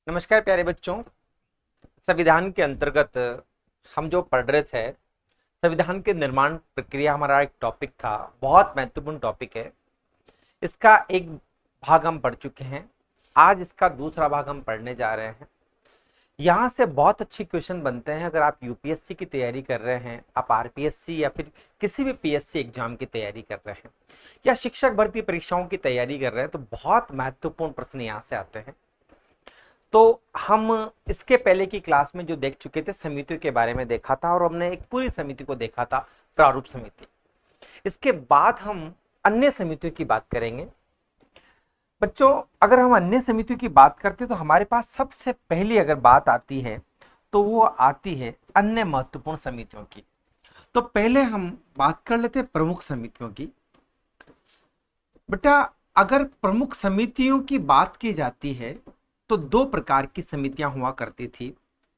नमस्कार प्यारे बच्चों। संविधान के अंतर्गत हम जो पढ़ रहे थे, संविधान के निर्माण प्रक्रिया हमारा एक टॉपिक था। बहुत महत्वपूर्ण टॉपिक है। इसका एक भाग हम पढ़ चुके हैं। आज इसका दूसरा भाग हम पढ़ने जा रहे हैं। यहाँ से बहुत अच्छे क्वेश्चन बनते हैं। अगर आप यूपीएससी की तैयारी कर रहे हैं, आप आरपीएससी या फिर किसी भी पीएससी एग्जाम की तैयारी कर रहे हैं या शिक्षक भर्ती परीक्षाओं की तैयारी कर रहे हैं, तो बहुत महत्वपूर्ण प्रश्न यहाँ से आते हैं। तो हम इसके पहले की क्लास में जो देख चुके थे, समितियों के बारे में देखा था और हमने एक पूरी समिति को देखा था, प्रारूप समिति। इसके बाद हम अन्य समितियों की बात करेंगे। बच्चों, अगर हम अन्य समितियों की बात करते हैं तो हमारे पास सबसे पहली अगर बात आती है तो वो आती है अन्य महत्वपूर्ण समितियों की। तो पहले हम बात कर लेते हैं प्रमुख समितियों की। बेटा, अगर प्रमुख समितियों की बात की जाती है तो दो प्रकार की समितियां हुआ करती थी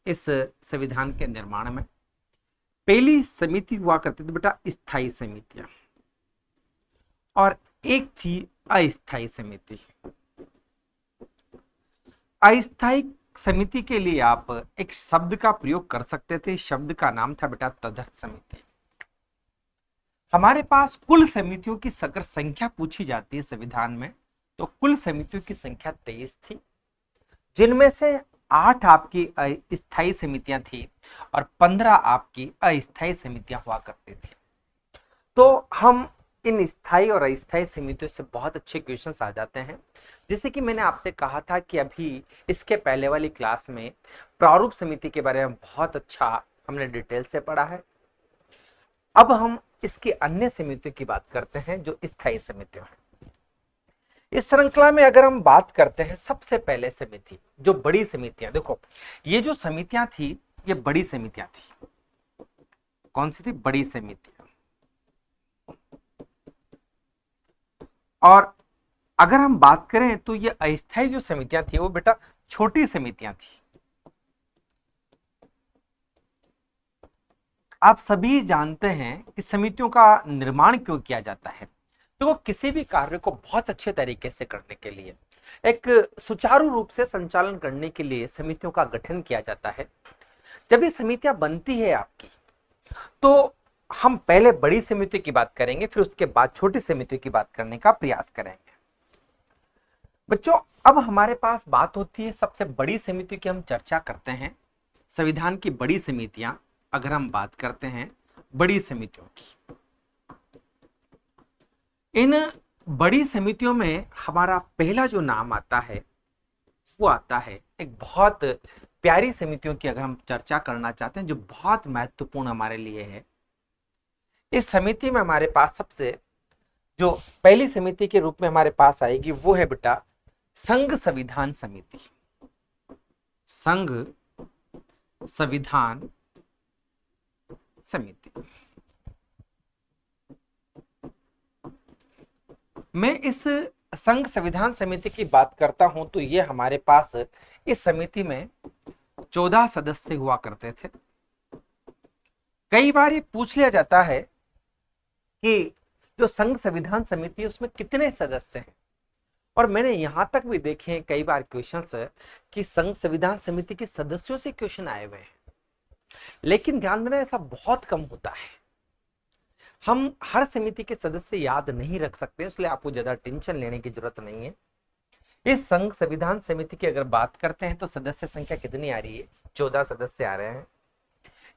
इस संविधान के निर्माण में। पहली समिति हुआ करती थी बेटा स्थायी समितियां, और एक थी अस्थायी समिति। अस्थायी समिति के लिए आप एक शब्द का प्रयोग कर सकते थे। शब्द का नाम था बेटा तदर्थ समिति। हमारे पास कुल समितियों की अगर संख्या पूछी जाती है संविधान में, तो कुल समितियों की संख्या 23 थी, जिनमें से 8 आपकी स्थायी समितियां थी और 15 आपकी अस्थायी समितियां हुआ करती थी। तो हम इन स्थायी और अस्थायी समितियों से बहुत अच्छे क्वेश्चंस आ जाते हैं। जैसे कि मैंने आपसे कहा था कि अभी इसके पहले वाली क्लास में प्रारूप समिति के बारे में बहुत अच्छा हमने डिटेल से पढ़ा है। अब हम इसकी अन्य समितियों की बात करते हैं जो स्थायी समितियां हैं। इस श्रृंखला में अगर हम बात करते हैं, सबसे पहले समिति जो बड़ी समितियां, देखो ये जो समितियां थी ये बड़ी समितियां थी। कौन सी थी? बड़ी समितियां। और अगर हम बात करें तो ये अस्थायी जो समितियां थी वो बेटा छोटी समितियां थी। आप सभी जानते हैं कि समितियों का निर्माण क्यों किया जाता है। तो वो किसी भी कार्य को बहुत अच्छे तरीके से करने के लिए, एक सुचारू रूप से संचालन करने के लिए समितियों का गठन किया जाता है। जब ये समितियां बनती है आपकी, तो हम पहले बड़ी समिति की बात करेंगे, फिर उसके बाद छोटी समिति की बात करने का प्रयास करेंगे। बच्चों, अब हमारे पास बात होती है सबसे बड़ी समिति की, हम चर्चा करते हैं संविधान की बड़ी समितियां। अगर हम बात करते हैं बड़ी समितियों की, इन बड़ी समितियों में हमारा पहला जो नाम आता है वो आता है एक बहुत प्यारी समितियों की। अगर हम चर्चा करना चाहते हैं जो बहुत महत्वपूर्ण हमारे लिए है, इस समिति में हमारे पास सबसे जो पहली समिति के रूप में हमारे पास आएगी वो है बेटा संघ संविधान समिति। संघ संविधान समिति। मैं इस संघ संविधान समिति की बात करता हूं तो ये हमारे पास इस समिति में 14 सदस्य हुआ करते थे। कई बार ये पूछ लिया जाता है कि जो संघ संविधान समिति है उसमें कितने सदस्य हैं, और मैंने यहां तक भी देखे हैं कई बार क्वेश्चंस कि संघ संविधान समिति के सदस्यों से क्वेश्चन आए हुए हैं, लेकिन ध्यान देना ऐसा बहुत कम होता है। हम हर समिति के सदस्य याद नहीं रख सकते, इसलिए आपको ज्यादा टेंशन लेने की जरूरत नहीं है। इस संघ संविधान समिति की अगर बात करते हैं तो सदस्य संख्या कितनी आ रही है? 14 सदस्य आ रहे हैं।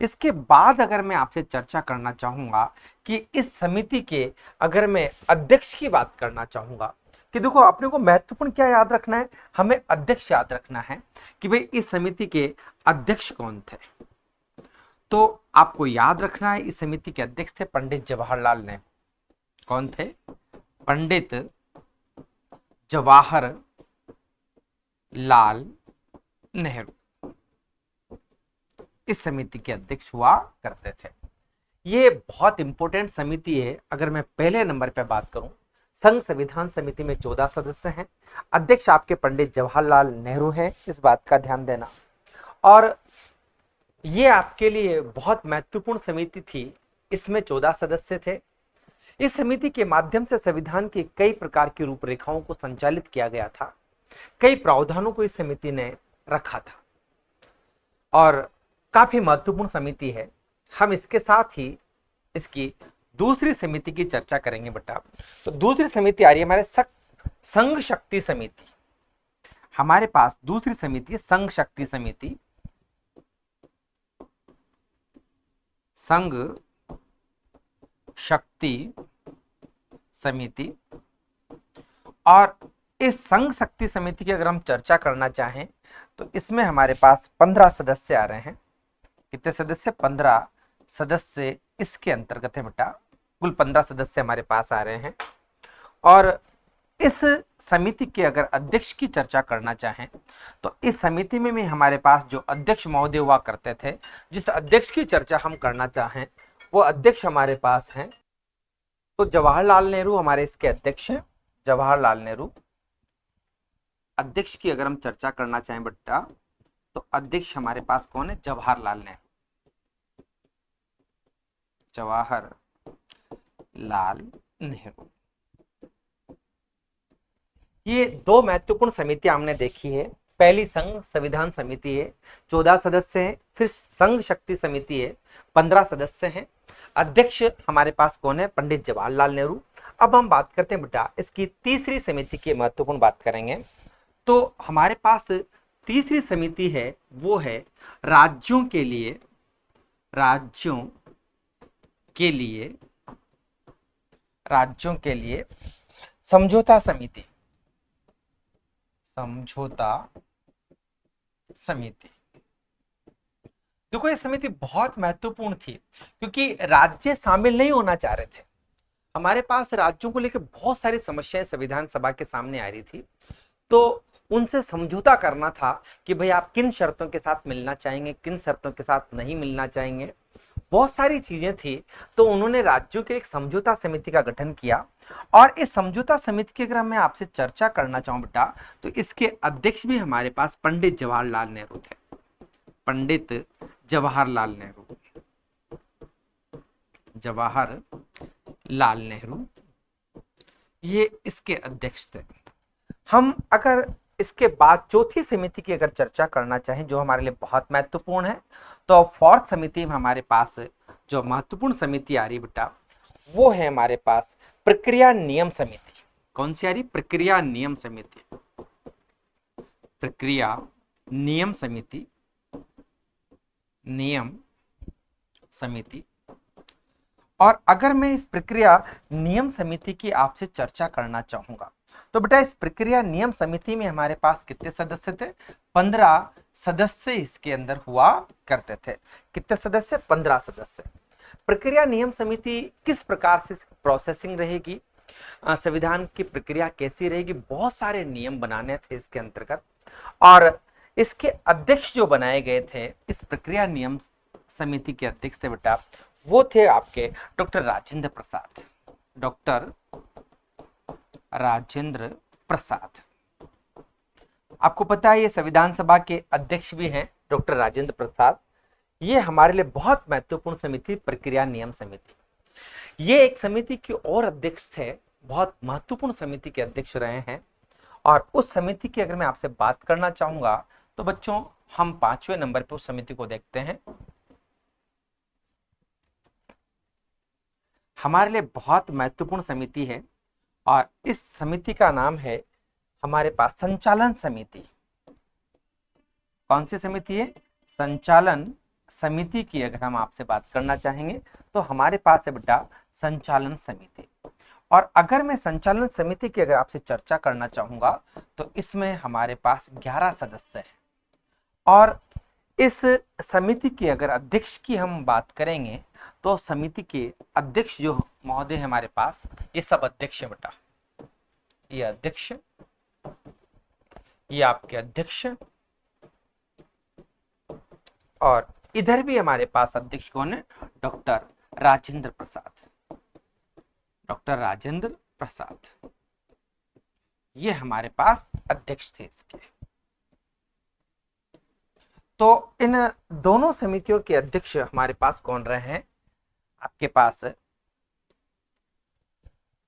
इसके बाद अगर मैं आपसे चर्चा करना चाहूंगा कि इस समिति के अगर मैं अध्यक्ष की बात करना चाहूंगा, कि देखो अपने को महत्वपूर्ण क्या याद रखना है, हमें अध्यक्ष याद रखना है कि भाई इस समिति के अध्यक्ष कौन थे। तो आपको याद रखना है इस समिति के अध्यक्ष थे पंडित जवाहरलाल नेहरू। कौन थे? पंडित जवाहर लाल नेहरू इस समिति के अध्यक्ष हुआ करते थे। ये बहुत इंपॉर्टेंट समिति है। अगर मैं पहले नंबर पे बात करूं, संघ संविधान समिति में 14 सदस्य हैं, अध्यक्ष आपके पंडित जवाहरलाल नेहरू हैं, इस बात का ध्यान देना। और ये आपके लिए बहुत महत्वपूर्ण समिति थी। इसमें 14 सदस्य थे। इस समिति के माध्यम से संविधान की कई प्रकार की रूपरेखाओं को संचालित किया गया था। कई प्रावधानों को इस समिति ने रखा था और काफी महत्वपूर्ण समिति है। हम इसके साथ ही इसकी दूसरी समिति की चर्चा करेंगे बेटा। तो दूसरी समिति आ रही है हमारे संघ शक्ति समिति। हमारे पास दूसरी समिति है संघ शक्ति समिति। संघ शक्ति समिति। और इस संघ शक्ति समिति की अगर हम चर्चा करना चाहें तो इसमें हमारे पास 15 सदस्य आ रहे हैं। कितने सदस्य? 15 सदस्य इसके अंतर्गत है बेटा। कुल 15 सदस्य हमारे पास आ रहे हैं। और इस समिति के अगर अध्यक्ष की चर्चा करना चाहें तो इस समिति में भी हमारे पास जो अध्यक्ष महोदय हुआ करते थे, जिस अध्यक्ष की चर्चा हम करना चाहें वो अध्यक्ष हमारे पास हैं। तो जवाहरलाल नेहरू हमारे इसके अध्यक्ष हैं। जवाहरलाल नेहरू अध्यक्ष की अगर हम चर्चा करना चाहें बेटा तो अध्यक्ष हमारे पास कौन है? जवाहरलाल नेहरू। जवाहरलाल नेहरू। ये दो महत्वपूर्ण समितियां हमने देखी है। पहली संघ संविधान समिति है, 14 सदस्य हैं। फिर संघ शक्ति समिति है, 15 सदस्य हैं। अध्यक्ष हमारे पास कौन है? पंडित जवाहरलाल नेहरू। अब हम बात करते हैं बेटा इसकी तीसरी समिति की महत्वपूर्ण बात करेंगे। तो हमारे पास तीसरी समिति है वो है राज्यों के लिए समझौता समिति। समझौता समिति। देखो ये समिति बहुत महत्वपूर्ण थी क्योंकि राज्य शामिल नहीं होना चाह रहे थे। हमारे पास राज्यों को लेकर बहुत सारी समस्याएं संविधान सभा के सामने आ रही थी। तो उनसे समझौता करना था कि भाई आप किन शर्तों के साथ मिलना चाहेंगे, किन शर्तों के साथ नहीं मिलना चाहेंगे। बहुत सारी चीजें थी। तो उन्होंने राज्यों के एक समझौता समिति का गठन किया। और इस समझौता समिति की अगर मैं आपसे चर्चा करना चाहूं बेटा तो इसके अध्यक्ष भी हमारे पास पंडित जवाहरलाल नेहरू थे। पंडित जवाहरलाल नेहरू। जवाहरलाल नेहरू ये इसके अध्यक्ष थे। हम अगर इसके बाद चौथी समिति की अगर चर्चा करना चाहें जो हमारे लिए बहुत महत्वपूर्ण है तो फोर्थ समिति में हमारे पास जो महत्वपूर्ण समिति आ रही बेटा वो है हमारे पास प्रक्रिया नियम समिति। कौन सी आ रही? प्रक्रिया नियम समिति। प्रक्रिया नियम समिति। नियम समिति। और अगर मैं इस प्रक्रिया नियम समिति की आपसे चर्चा करना चाहूंगा तो बेटा इस प्रक्रिया नियम समिति में हमारे पास कितने सदस्य थे? 15 सदस्य इसके अंदर हुआ करते थे। कितने सदस्य? 15 सदस्य। प्रक्रिया नियम समिति किस प्रकार से प्रोसेसिंग रहेगी, संविधान की प्रक्रिया कैसी रहेगी, बहुत सारे नियम बनाने थे इसके अंतर्गत। और इसके अध्यक्ष जो बनाए गए थे इस प्रक्रिया नियम समिति के अध्यक्ष थे बेटा वो थे आपके डॉक्टर राजेंद्र प्रसाद। डॉक्टर राजेंद्र प्रसाद। आपको पता है ये संविधान सभा के अध्यक्ष भी हैं डॉक्टर राजेंद्र प्रसाद। ये हमारे लिए बहुत महत्वपूर्ण समिति प्रक्रिया नियम समिति। ये एक समिति की और अध्यक्ष थे, बहुत महत्वपूर्ण समिति के अध्यक्ष रहे हैं। और उस समिति की अगर मैं आपसे बात करना चाहूंगा तो बच्चों हम 5वें नंबर पे उस समिति को देखते हैं। हमारे लिए बहुत महत्वपूर्ण समिति है और इस समिति का नाम है हमारे पास संचालन समिति। कौन सी समिति है? संचालन समिति की अगर हम आपसे बात करना चाहेंगे तो हमारे पास है बेटा संचालन समिति। और अगर मैं संचालन समिति की अगर आपसे चर्चा करना चाहूंगा तो इसमें हमारे पास 11 सदस्य हैं। और इस समिति के अगर अध्यक्ष की हम बात करेंगे तो समिति के अध्यक्ष जो महोदय है हमारे पास ये सब अध्यक्ष है बेटा। ये अध्यक्ष, ये आपके अध्यक्ष। और इधर भी हमारे पास अध्यक्ष कौन है? डॉक्टर राजेंद्र प्रसाद। डॉक्टर राजेंद्र प्रसाद ये हमारे पास अध्यक्ष थे इसके। तो इन दोनों समितियों के अध्यक्ष हमारे पास कौन रहे हैं? आपके पास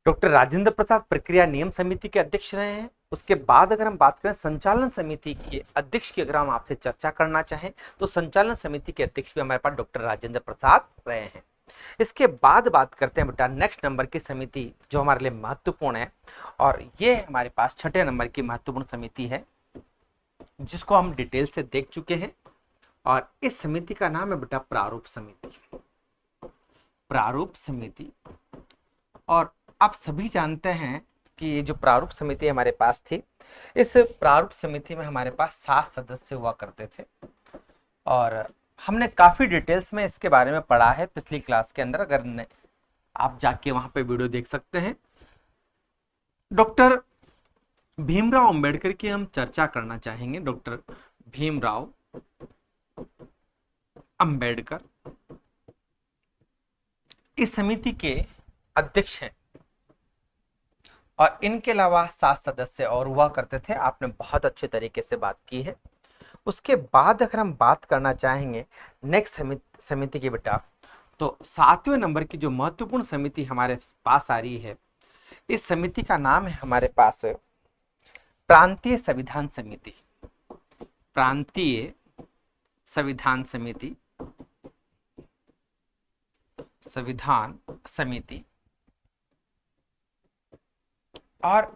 डॉक्टर राजेंद्र प्रसाद प्रक्रिया नियम समिति के अध्यक्ष रहे हैं उसके बाद अगर हम बात करें संचालन समिति के अध्यक्ष की, अगर हम आपसे चर्चा करना चाहें तो संचालन समिति के अध्यक्ष भी हमारे पास डॉक्टर राजेंद्र प्रसाद रहे हैं। इसके बाद बात करते हैं बेटा नेक्स्ट नंबर की समिति जो हमारे लिए महत्वपूर्ण है, और ये हमारे पास छठे नंबर की महत्वपूर्ण समिति है जिसको हम डिटेल से देख चुके हैं, और इस समिति का नाम है बेटा प्रारूप समिति। प्रारूप समिति, और आप सभी जानते हैं कि ये जो प्रारूप समिति हमारे पास थी, इस प्रारूप समिति में हमारे पास 7 सदस्य हुआ करते थे, और हमने काफी डिटेल्स में इसके बारे में पढ़ा है पिछली क्लास के अंदर। अगर आप जाके वहां पे वीडियो देख सकते हैं। डॉक्टर भीमराव अंबेडकर की हम चर्चा करना चाहेंगे। डॉक्टर भीमराव अंबेडकर इस समिति के अध्यक्ष हैं, और इनके अलावा 7 सदस्य और हुआ करते थे। आपने बहुत अच्छे तरीके से बात की है। उसके बाद अगर हम बात करना चाहेंगे नेक्स्ट समिति की बेटा, तो 7वें नंबर की जो महत्वपूर्ण समिति हमारे पास आ रही है, इस समिति का नाम है हमारे पास प्रांतीय संविधान समिति। प्रांतीय संविधान समिति, संविधान समिति। और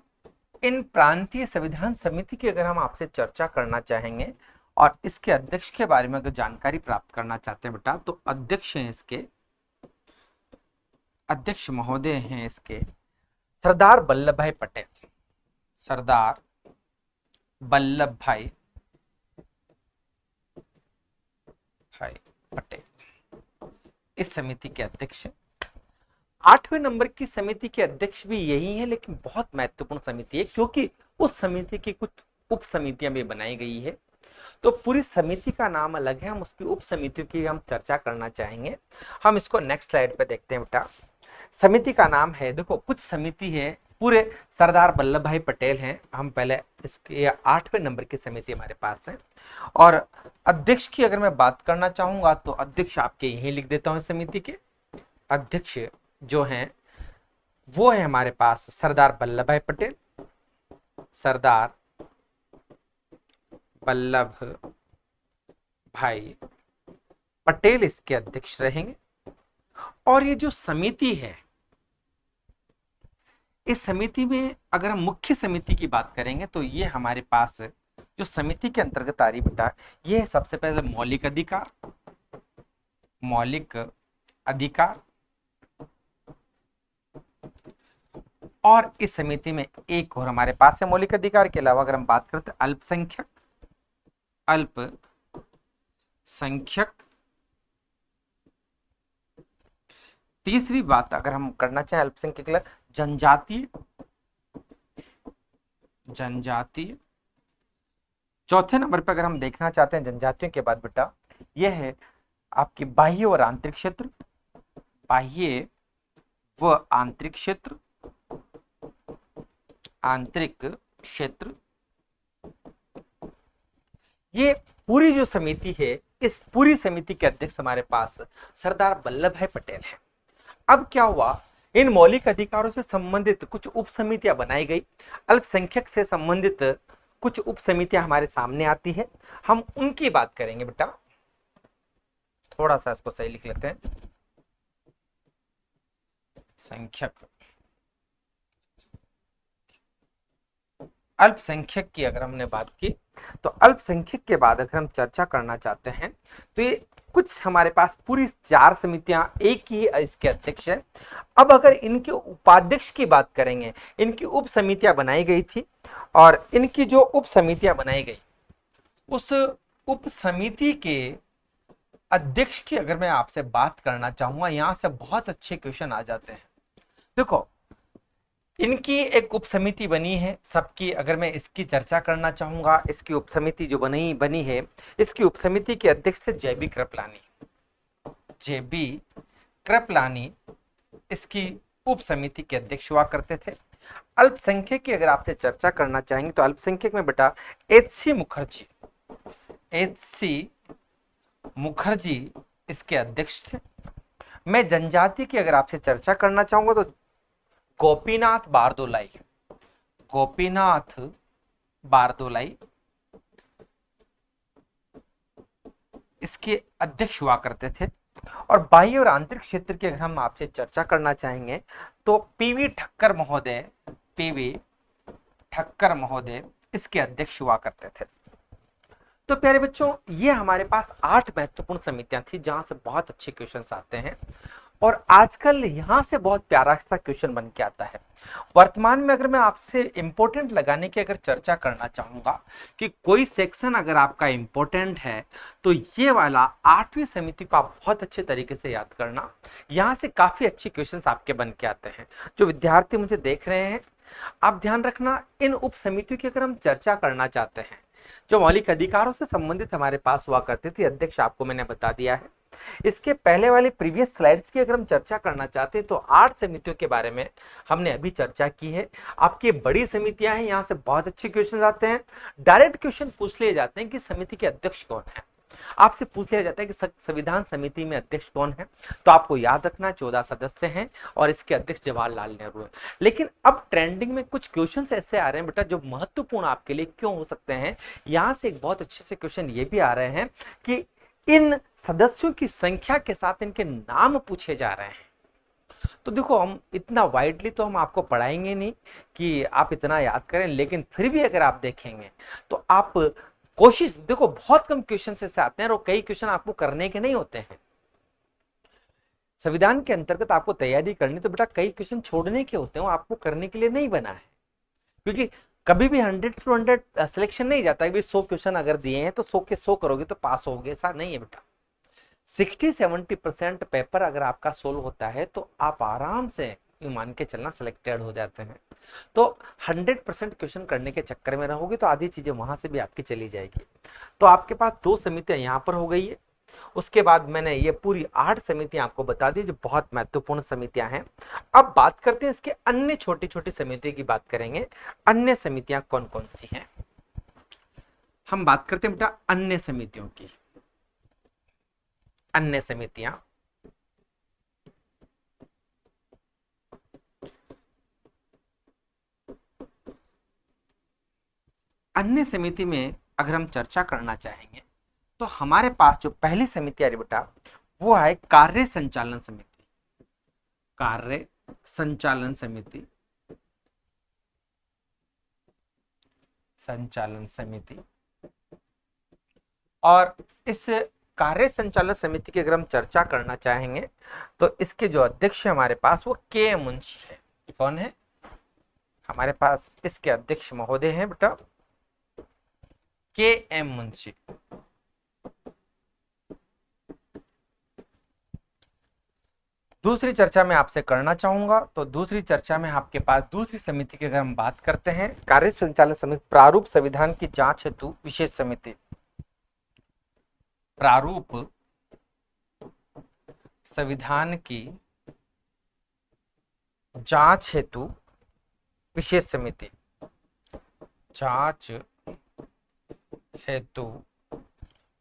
इन प्रांतीय संविधान समिति की अगर हम आपसे चर्चा करना चाहेंगे और इसके अध्यक्ष के बारे में अगर जानकारी प्राप्त करना चाहते हैं बेटा, तो अध्यक्ष हैं इसके, अध्यक्ष महोदय हैं इसके सरदार वल्लभ भाई पटेल। सरदार वल्लभ भाई पटेल इस समिति के अध्यक्ष। 8वें नंबर की समिति के अध्यक्ष भी यही है, लेकिन बहुत महत्वपूर्ण समिति है क्योंकि उस समिति की कुछ उप समितियां भी बनाई गई है। तो पूरी समिति का नाम अलग है, हम उसकी उप समितियों की हम चर्चा करना चाहेंगे। हम इसको नेक्स्ट स्लाइड पे देखते हैं बेटा। समिति का नाम है, देखो कुछ समिति है पूरे सरदार वल्लभ भाई पटेल हैं। हम पहले इसके 8वें नंबर की समिति हमारे पास है, और अध्यक्ष की अगर मैं बात करना चाहूंगा तो अध्यक्ष आपके यही लिख देता हूं। समिति के अध्यक्ष जो हैं वो है हमारे पास सरदार वल्लभ भाई पटेल। सरदार वल्लभ भाई पटेल इसके अध्यक्ष रहेंगे। और ये जो समिति है, इस समिति में अगर हम मुख्य समिति की बात करेंगे तो ये हमारे पास जो समिति के अंतर्गत आ रही बेटा, ये है सबसे पहले मौलिक अधिकार। मौलिक अधिकार, और इस समिति में एक और हमारे पास है मौलिक अधिकार के अलावा अगर हम बात करते हैं अल्पसंख्यक। अल्पसंख्यक। तीसरी बात अगर हम करना चाहें अल्पसंख्यक के लिए जनजातीय। जनजातीय। चौथे नंबर पर अगर हम देखना चाहते हैं जनजातियों के बाद बेटा, यह है आपकी बाह्य और आंतरिक क्षेत्र। बाह्य व आंतरिक क्षेत्र। आंतरिक क्षेत्र। ये पूरी जो समिति है, इस पूरी समिति के अध्यक्ष हमारे पास सरदार वल्लभ भाई पटेल हैं। अब क्या हुआ, इन मौलिक अधिकारों से संबंधित कुछ उप समितियां बनाई गई। अल्पसंख्यक से संबंधित कुछ उप समितियां हमारे सामने आती है, हम उनकी बात करेंगे बेटा। थोड़ा सा इसको सही लिख लेते हैं। संख्यक, अल्पसंख्यक की अगर हमने बात की तो अल्पसंख्यक के बाद अगर हम चर्चा करना चाहते हैं तो ये कुछ हमारे पास पूरी 4 समितियां एक ही इसके अध्यक्ष है। अब अगर इनके उपाध्यक्ष की बात करेंगे, इनकी उप समितियां बनाई गई थी, और इनकी जो उप समितियां बनाई गई उस उप समिति के अध्यक्ष की अगर मैं आपसे बात करना चाहूंगा, यहां से बहुत अच्छे क्वेश्चन आ जाते हैं। देखो इनकी एक उप समिति बनी है सबकी, अगर मैं इसकी चर्चा करना चाहूंगा, इसकी उप समिति जो बनी है, इसकी उप समिति के अध्यक्ष थे जेबी कृपलानी। जेबी कृपलानी इसकी उप समिति के अध्यक्ष हुआ करते थे। अल्पसंख्यक की अगर आपसे चर्चा करना चाहेंगे तो अल्पसंख्यक में बेटा एच.सी. मुखर्जी। एच.सी. मुखर्जी इसके अध्यक्ष थे। मैं जनजाति की अगर आपसे चर्चा करना चाहूंगा तो गोपीनाथ बारदोलाई। गोपीनाथ बारदोलाई इसके अध्यक्ष हुआ करते थे। और बाह्य और आंतरिक क्षेत्र की अगर हम आपसे चर्चा करना चाहेंगे तो पीवी ठक्कर महोदय, पीवी ठक्कर महोदय इसके अध्यक्ष हुआ करते थे। तो प्यारे बच्चों, ये हमारे पास 8 महत्वपूर्ण समितियां थी जहां से बहुत अच्छे क्वेश्चंस आते हैं। और आजकल यहां से बहुत प्यारा सा क्वेश्चन बन के आता है। वर्तमान में अगर मैं आपसे इंपॉर्टेंट लगाने की अगर चर्चा करना चाहूंगा कि कोई सेक्शन अगर आपका इंपॉर्टेंट है तो ये वाला 8वीं समिति को आप बहुत अच्छे तरीके से याद करना। यहां से काफी अच्छे क्वेश्चंस आपके बन के आते हैं। जो विद्यार्थी मुझे देख रहे हैं, आप ध्यान रखना, इन उप समितियों की अगर हम चर्चा करना चाहते हैं, जो मौलिक अधिकारों से संबंधित हमारे पास हुआ करती थी, अध्यक्ष आपको मैंने बता दिया है। इसके पहले वाले प्रीवियस स्लाइड्स की अगर हम चर्चा करना चाहते हैं तो 8 समितियों के बारे में हमने अभी चर्चा की है। आपकी बड़ी समितियां हैं, यहां से बहुत अच्छे क्वेश्चन आते हैं। डायरेक्ट क्वेश्चन पूछ लिए जाते हैं कि समिति के अध्यक्ष कौन है। आपसे पूछ लिया जाता है कि संविधान समिति में अध्यक्ष कौन है, तो आपको याद रखना 14 सदस्य हैं और इसके अध्यक्ष जवाहरलाल नेहरू है। लेकिन अब ट्रेंडिंग में कुछ क्वेश्चंस ऐसे आ रहे हैं बेटा जो महत्वपूर्ण आपके लिए क्यों हो सकते हैं। यहां से एक बहुत अच्छे से क्वेश्चन ये भी आ रहे हैं कि इन सदस्यों की संख्या के साथ इनके नाम पूछे जा रहे हैं। तो देखो, हम इतना वाइडली तो हम आपको पढ़ाएंगे नहीं कि आप इतना याद करें, लेकिन फिर भी अगर आप देखेंगे तो आप कोशिश, देखो बहुत कम क्वेश्चन ऐसे आते हैं और कई क्वेश्चन आपको करने के नहीं होते हैं। संविधान के अंतर्गत आपको तैयारी करनी तो बेटा कई क्वेश्चन छोड़ने के होते हैं, वो आपको करने के लिए नहीं बना है। क्योंकि कभी भी 100 to 100 सिलेक्शन नहीं जाता है। 100 क्वेश्चन अगर दिए हैं तो 100 के 100 करोगे तो पास होगे, ऐसा नहीं है बेटा। 60-70% पेपर अगर आपका सोल्व होता है तो आप आराम से मान के चलना सिलेक्टेड हो जाते हैं। तो 100% क्वेश्चन करने के चक्कर में रहोगे तो आधी चीजें वहां से भी आपकी चली जाएगी। तो आपके पास 2 समितियां यहां पर हो गई है। उसके बाद मैंने ये पूरी 8 समितियां आपको बता दी जो बहुत महत्वपूर्ण समितियां हैं। अब बात करते हैं इसके अन्य छोटी छोटी समितियों की बात करेंगे। अन्य समितियां कौन कौन सी हैं, हम बात करते हैं बेटा अन्य समितियों की। अन्य समितियां अन्य समिति में अगर हम चर्चा करना चाहेंगे तो हमारे पास जो पहली समिति आ रही बेटा वो है कार्य संचालन समिति। कार्य संचालन समिति, संचालन समिति। और इस कार्य संचालन समिति की अगर हम चर्चा करना चाहेंगे तो इसके जो अध्यक्ष है हमारे पास वो के एम मुंशी है। कौन है हमारे पास इसके अध्यक्ष महोदय हैं बेटा के एम मुंशी। दूसरी चर्चा में आपसे करना चाहूंगा तो दूसरी चर्चा में आपके पास दूसरी समिति की अगर हम बात करते हैं, कार्य संचालन समिति प्रारूप संविधान की जांच हेतु विशेष समिति। प्रारूप संविधान की जांच हेतु विशेष समिति। जांच हेतु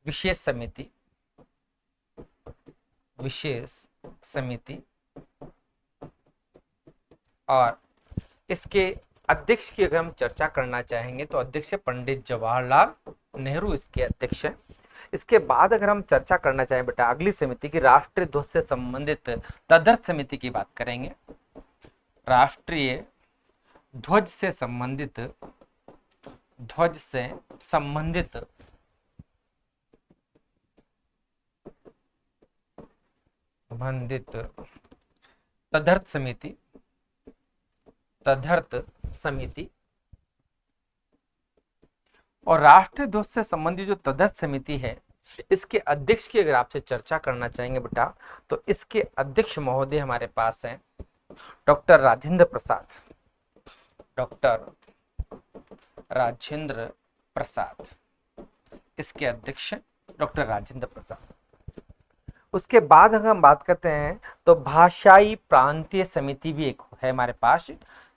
विशेष समिति, विशेष समिति। और इसके अध्यक्ष की अगर हम चर्चा करना चाहेंगे तो अध्यक्ष है पंडित जवाहरलाल नेहरू, इसके अध्यक्ष है। इसके बाद अगर हम चर्चा करना चाहें बेटा अगली समिति की राष्ट्रीय ध्वज से संबंधित तदर्थ समिति की बात करेंगे। राष्ट्रीय ध्वज से संबंधित, ध्वज से संबंधित तदर्थ समिति, तदर्थ समिति। और राष्ट्रीय ध्वज से संबंधित जो तदर्थ समिति है इसके अध्यक्ष की अगर आपसे चर्चा करना चाहेंगे बेटा तो इसके अध्यक्ष महोदय हमारे पास हैं डॉक्टर राजेंद्र प्रसाद। डॉक्टर राजेंद्र प्रसाद, इसके अध्यक्ष डॉक्टर राजेंद्र प्रसाद। उसके बाद अगर हम बात करते हैं तो भाषाई प्रांतीय समिति भी एक है हमारे पास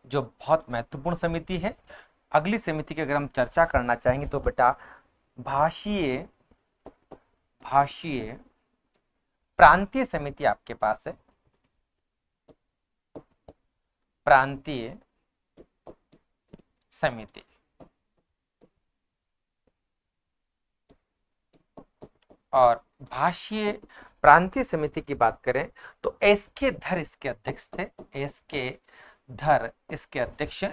जो बहुत महत्वपूर्ण समिति है। अगली समिति की अगर हम चर्चा करना चाहेंगे तो बेटा भाषीय प्रांतीय समिति आपके पास है। प्रांतीय समिति। और भाषीय प्रांतीय समिति की बात करें तो एस के धर इसके अध्यक्ष थे। एस के धर इसके अध्यक्ष।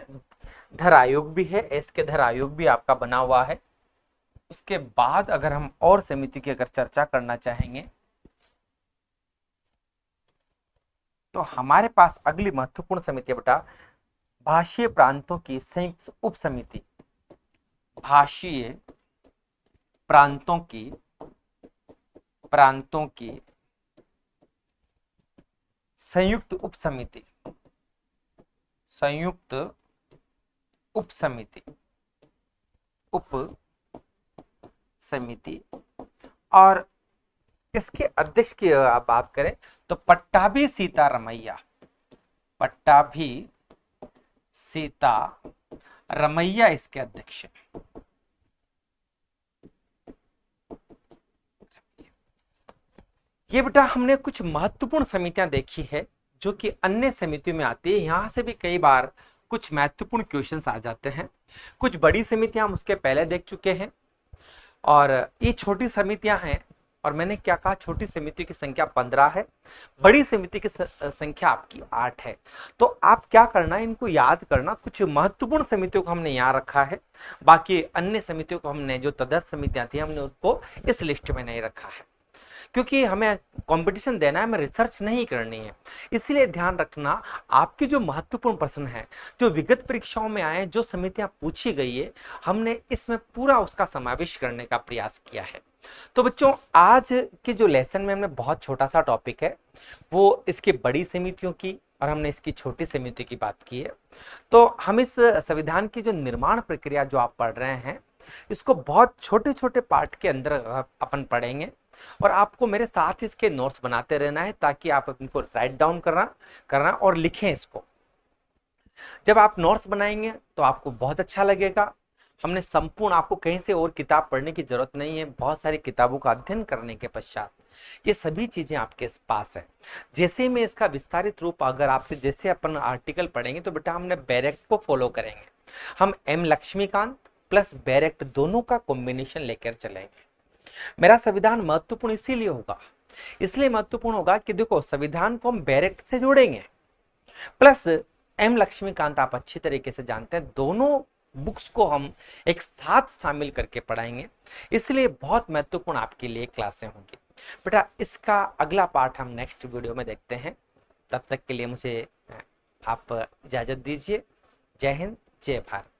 धर आयोग भी है, एस के धर आयोग भी आपका बना हुआ है। उसके बाद अगर हम और समिति की अगर चर्चा करना चाहेंगे तो हमारे पास अगली महत्वपूर्ण समिति है बेटा भाषीय प्रांतों की संयुक्त उप समिति। भाषीय प्रांतों की संयुक्त उप समिति। संयुक्त उप समिति। उप समिति। और इसके अध्यक्ष की आप बात करें तो पट्टाभी सीतारमैया। पट्टाभी सीतारमैया इसके अध्यक्ष। ये बेटा हमने कुछ महत्वपूर्ण समितियां देखी है जो कि अन्य समितियों में आती है। यहां से भी कई बार कुछ महत्वपूर्ण क्वेश्चंस आ जाते हैं। कुछ बड़ी समितियां हम उसके पहले देख चुके हैं और ये छोटी समितियां हैं। और मैंने क्या कहा, छोटी समिति की संख्या 15 है, बड़ी समिति की संख्या आपकी 8 है। तो आप क्या करना है, इनको याद करना। कुछ महत्वपूर्ण समितियों को हमने यहाँ रखा है, बाकी अन्य समितियों को हमने जो तदर्थ समितियां थी हमने उनको इस लिस्ट में नहीं रखा है, क्योंकि हमें कंपटीशन देना है, हमें रिसर्च नहीं करनी है। इसलिए ध्यान रखना, आपके जो महत्वपूर्ण प्रश्न है जो विगत परीक्षाओं में आए, जो समितियां पूछी गई है, हमने इसमें पूरा उसका समावेश करने का प्रयास किया है। तो बच्चों आज के जो लेसन में हमने बहुत छोटा सा टॉपिक है वो इसकी बड़ी समितियों की और हमने इसकी छोटी समिति की बात की है। तो हम इस संविधान की जो निर्माण प्रक्रिया जो आप पढ़ रहे हैं इसको बहुत छोटे छोटे पार्ट के अंदर अपन पढ़ेंगे और आपको मेरे साथ इसके नोट्स बनाते रहना है ताकि आप इनको राइट डाउन करना और लिखें इसको। जब आप नोट्स बनाएंगे तो आपको बहुत अच्छा लगेगा। हमने संपूर्ण, आपको कहीं से और किताब पढ़ने की जरूरत नहीं है, बहुत सारी किताबों का अध्ययन करने के पश्चात ये सभी चीजें आपके पास है। जैसे मैं इसका विस्तारित रूप अगर आपसे जैसे अपन आर्टिकल पढ़ेंगे तो बेटा हमने बैरेक्ट को फॉलो करेंगे। हम एम लक्ष्मीकांत प्लस बैरेक्ट दोनों का कॉम्बिनेशन लेकर चलेंगे। मेरा संविधान महत्वपूर्ण इसीलिए होगा, इसलिए महत्वपूर्ण होगा कि देखो संविधान को हम बैरेक्ट से जोड़ेंगे प्लस एम लक्ष्मीकांत आप अच्छी तरीके से जानते हैं, दोनों बुक्स को हम एक साथ शामिल करके पढ़ाएंगे, इसलिए बहुत महत्वपूर्ण आपके लिए क्लासें होंगी। बेटा इसका अगला पार्ट हम नेक्स्ट वीडियो में देखते हैं। तब तक के लिए मुझे आप इजाजत दीजिए। जय हिंद, जय भारत।